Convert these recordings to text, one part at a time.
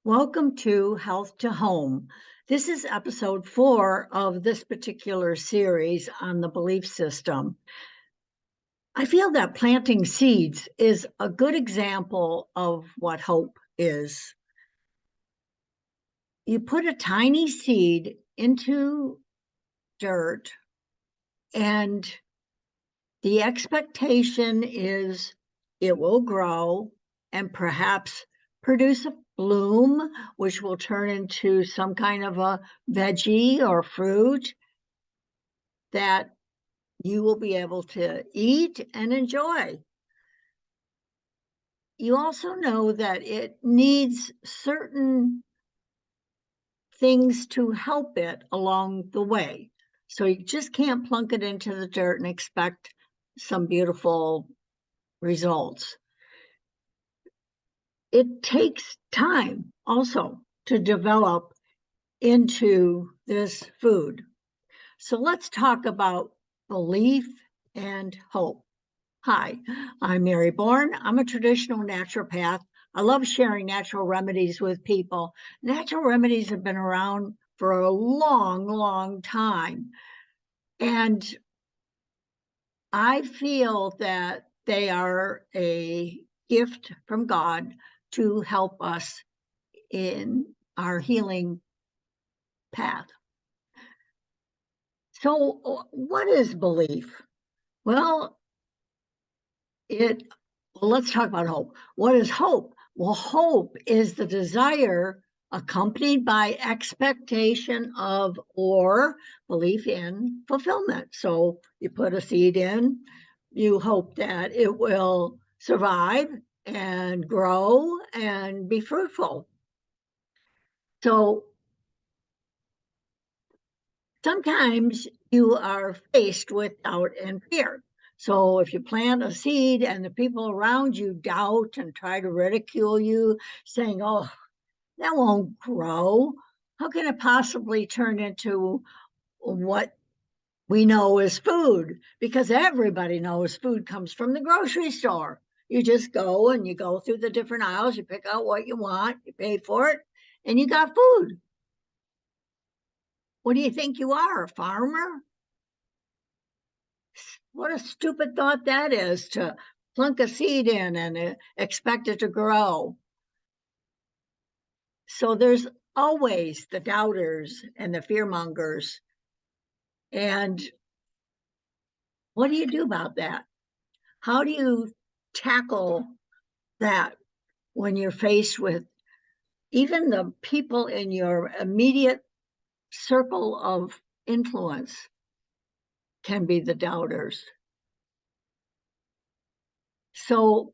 Welcome to Health to Home. This is episode 4 of this particular series on the belief system. I feel that planting seeds is a good example of what hope is. You put a tiny seed into dirt, and the expectation is it will grow and perhaps produce a bloom, which will turn into some kind of a veggie or fruit that you will be able to eat and enjoy. You also know that it needs certain things to help it along the way. So you just can't plunk it into the dirt and expect some beautiful results. It takes time also to develop into this food. So let's talk about belief and hope. Hi, I'm Mary Bourne. I'm a traditional naturopath. I love sharing natural remedies with people. Natural remedies have been around for a long, long time. And I feel that they are a gift from God to help us in our healing path. So, what is belief? Well, let's talk about hope. What is hope? Well, hope is the desire accompanied by expectation of or belief in fulfillment. So you put a seed in, you hope that it will survive and grow and be fruitful. So sometimes you are faced with doubt and fear. So if you plant a seed and the people around you doubt and try to ridicule you, saying, oh, that won't grow. How can it possibly turn into what we know is food? Because everybody knows food comes from the grocery store. You just go and you go through the different aisles, you pick out what you want, you pay for it, and you got food. What do you think you are, a farmer? What a stupid thought that is, to plunk a seed in and expect it to grow. So there's always the doubters and the fearmongers. And what do you do about that? How do you tackle that when you're faced with even the people in your immediate circle of influence can be the doubters? So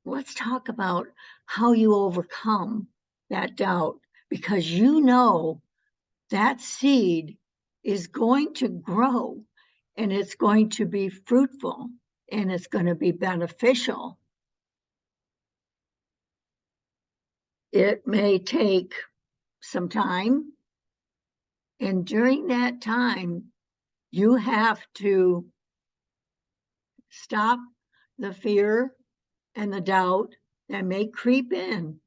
let's talk about how you overcome that doubt, because you know that seed is going to grow and it's going to be fruitful and it's going to be beneficial. It may take some time, and during that time, you have to stop the fear and the doubt that may creep in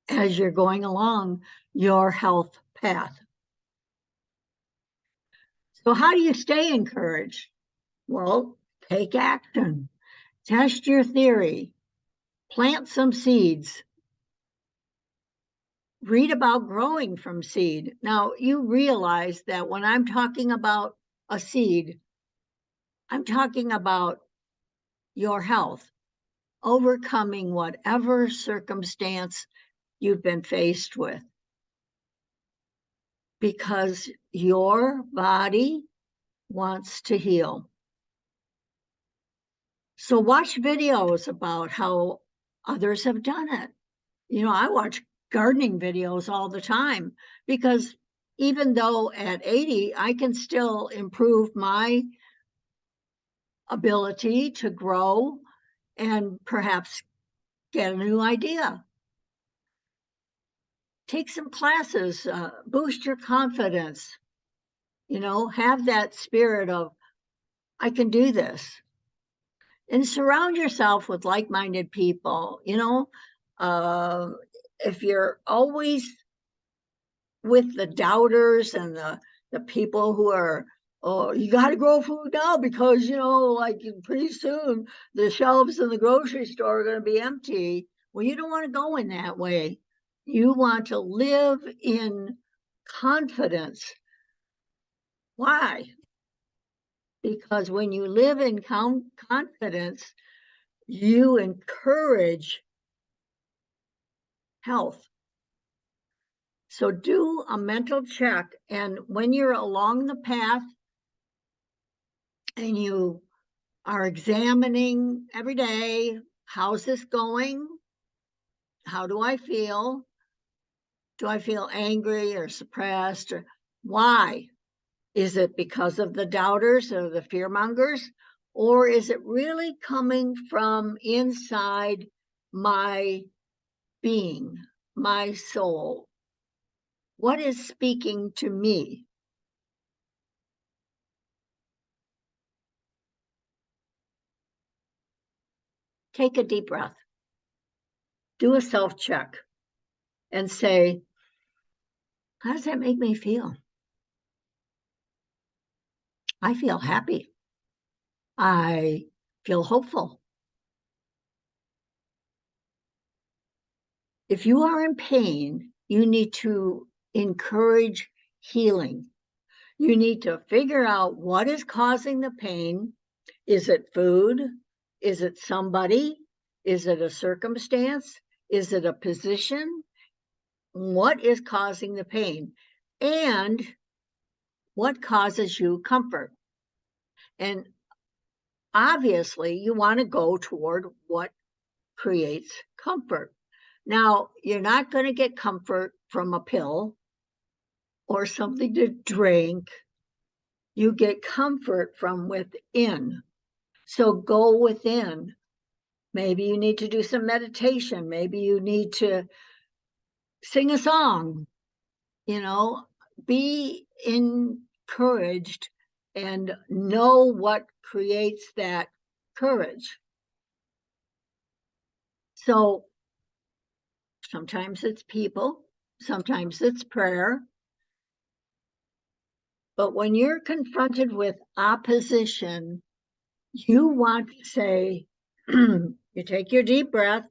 as you're going along your health path. So how do you stay encouraged? Well, take action, test your theory, plant some seeds, read about growing from seed. Now, you realize that when I'm talking about a seed, I'm talking about your health, overcoming whatever circumstance you've been faced with, because your body wants to heal. So watch videos about how others have done it. You know, I watch gardening videos all the time, because even though at 80, I can still improve my ability to grow and perhaps get a new idea. Take some classes, boost your confidence, have that spirit of, I can do this. And surround yourself with like-minded people. if you're always with the doubters and the people who are, oh, you got to grow food now because, like pretty soon the shelves in the grocery store are going to be empty. Well, you don't want to go in that way. You want to live in confidence. Why? Because when you live in confidence, you encourage health. So do a mental check. And when you're along the path and you are examining every day, how's this going? How do I feel? Do I feel angry or suppressed? Or why? Is it because of the doubters or the fear mongers? Or is it really coming from inside my being, my soul? What is speaking to me? Take a deep breath. Do a self-check and say, how does that make me feel? I feel happy. I feel hopeful. If you are in pain, you need to encourage healing. You need to figure out what is causing the pain. Is it food? Is it somebody? Is it a circumstance? Is it a position? What is causing the pain? And what causes you comfort? And obviously, you want to go toward what creates comfort. Now, you're not going to get comfort from a pill or something to drink. You get comfort from within. So go within. Maybe you need to do some meditation. Maybe you need to sing a song. Be encouraged and know what creates that courage. So sometimes it's people, sometimes it's prayer. But when you're confronted with opposition, you want to say, you take your deep breath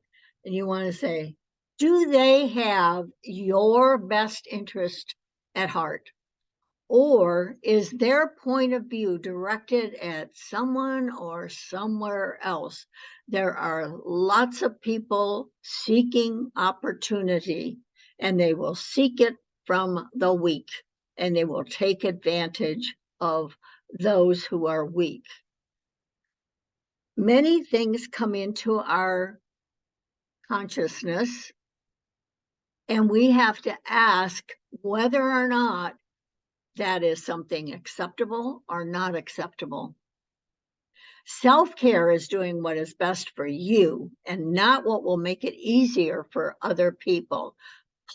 and you want to say, do they have your best interest at heart? Or is their point of view directed at someone or somewhere else? There are lots of people seeking opportunity, and they will seek it from the weak, and they will take advantage of those who are weak. Many things come into our consciousness, and we have to ask whether or not that is something acceptable or not acceptable. Self-care is doing what is best for you and not what will make it easier for other people.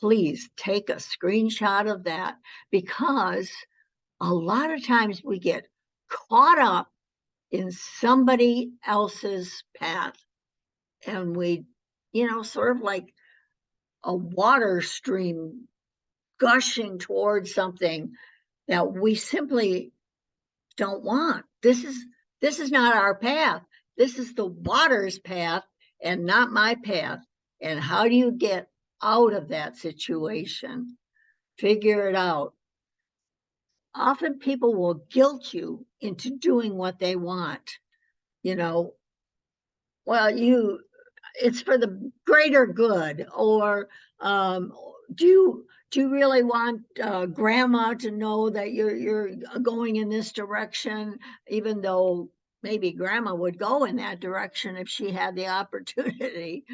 Please take a screenshot of that, because a lot of times we get caught up in somebody else's path, and we, sort of like a water stream gushing towards something that we simply don't want. This is not our path. This is the water's path and not my path. And how do you get out of that situation? Figure it out. Often people will guilt you into doing what they want. Well, it's for the greater good. Or do you really want grandma to know that you're going in this direction, even though maybe grandma would go in that direction if she had the opportunity?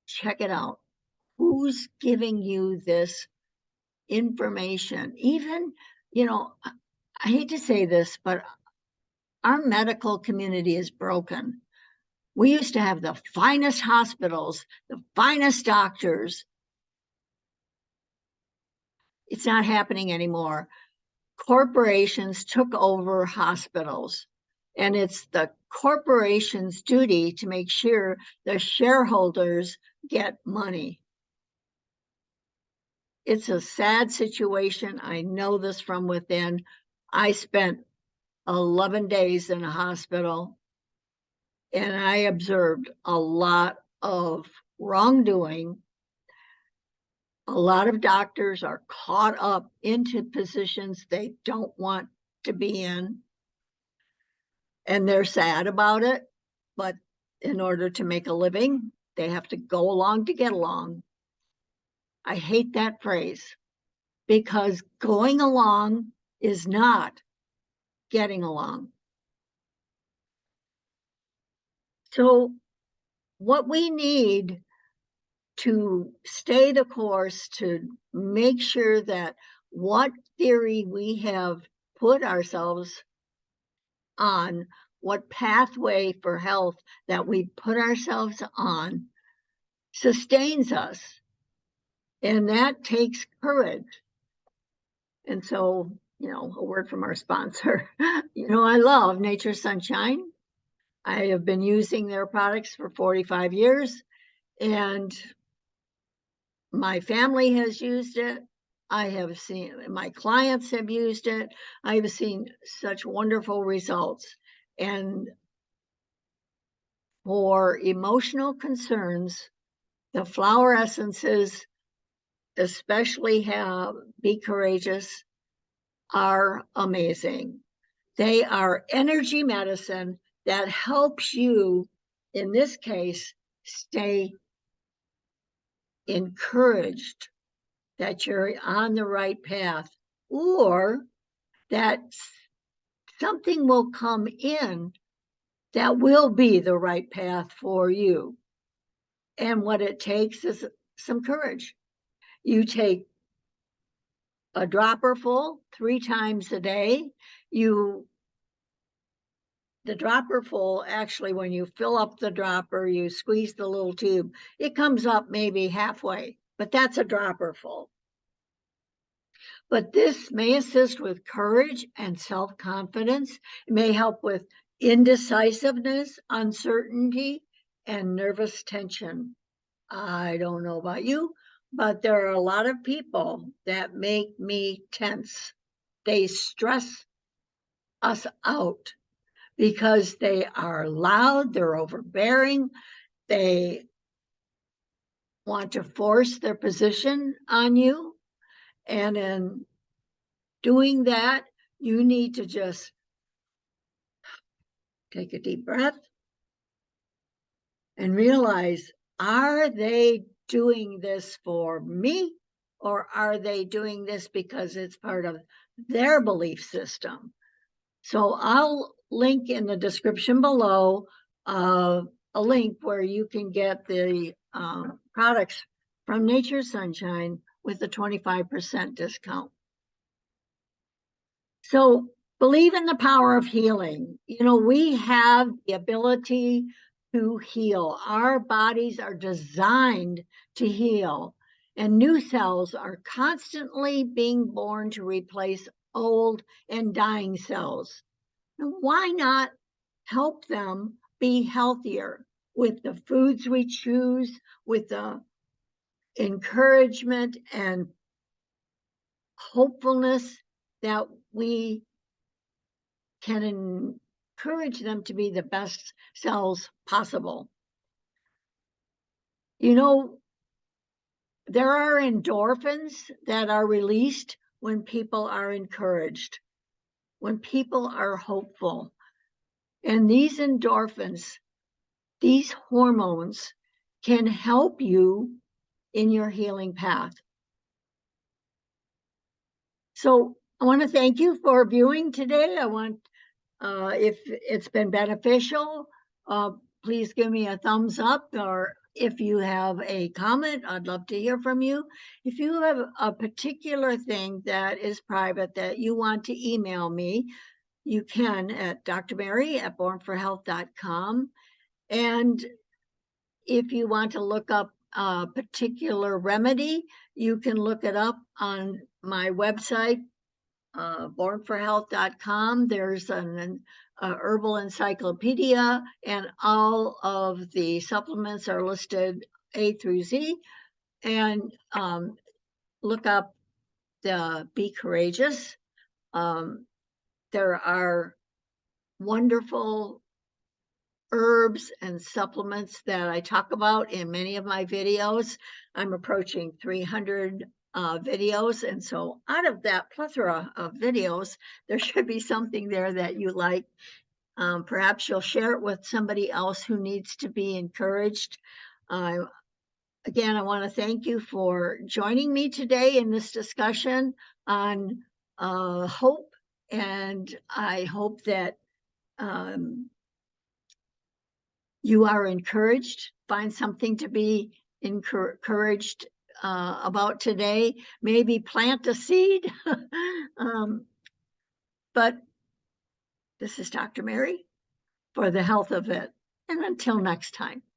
Check it out. Who's giving you this information? Even, I hate to say this, but our medical community is broken. We used to have the finest hospitals, the finest doctors. It's not happening anymore. Corporations took over hospitals. And it's the corporation's duty to make sure the shareholders get money. It's a sad situation. I know this from within. I spent 11 days in a hospital, and I observed a lot of wrongdoing. A lot of doctors are caught up into positions they don't want to be in, and they're sad about it. But in order to make a living, they have to go along to get along. I hate that phrase because going along is not getting along. So what we need to stay the course, to make sure that what theory we have put ourselves on, what pathway for health that we put ourselves on sustains us. And that takes courage. And so, a word from our sponsor. I love Nature's Sunshine. I have been using their products for 45 years, and my family has used it. I have seen my clients have used it. I've seen such wonderful results. And for emotional concerns, the flower essences, especially Be Courageous, are amazing. They are energy medicine that helps you, in this case, stay encouraged that you're on the right path, or that something will come in that will be the right path for you. And what it takes is some courage. You take a dropper full 3 times a day. The dropper full, actually, when you fill up the dropper, you squeeze the little tube, it comes up maybe halfway, but that's a dropper full. But this may assist with courage and self-confidence. It may help with indecisiveness, uncertainty, and nervous tension. I don't know about you, but there are a lot of people that make me tense. They stress us out because they are loud, they're overbearing, they want to force their position on you. And in doing that, you need to just take a deep breath and realize, are they doing this for me, or are they doing this because it's part of their belief system? So I'll link in the description below a link where you can get the products from Nature's Sunshine with a 25% discount. So believe in the power of healing. We have the ability to heal. Our bodies are designed to heal, and new cells are constantly being born to replace old and dying cells. And why not help them be healthier with the foods we choose, with the encouragement and hopefulness that we can encourage them to be the best selves possible? There are endorphins that are released when people are encouraged, when people are hopeful. And these endorphins, these hormones, can help you in your healing path. So I want to thank you for viewing today. If it's been beneficial, please give me a thumbs up, or if you have a comment, I'd love to hear from you. If you have a particular thing that is private that you want to email me, you can at drmary@bornforhealth.com. And if you want to look up a particular remedy, you can look it up on my website, bornforhealth.com. There's an herbal encyclopedia, and all of the supplements are listed A through Z. And look up the Be Courageous. There are wonderful herbs and supplements that I talk about in many of my videos. I'm approaching 300 videos. And so out of that plethora of videos, there should be something there that you like. Perhaps you'll share it with somebody else who needs to be encouraged. Again, I want to thank you for joining me today in this discussion on hope. And I hope that you are encouraged, find something to be encouraged about today, maybe plant a seed. But this is Dr. Mary for the Health of It. And until next time.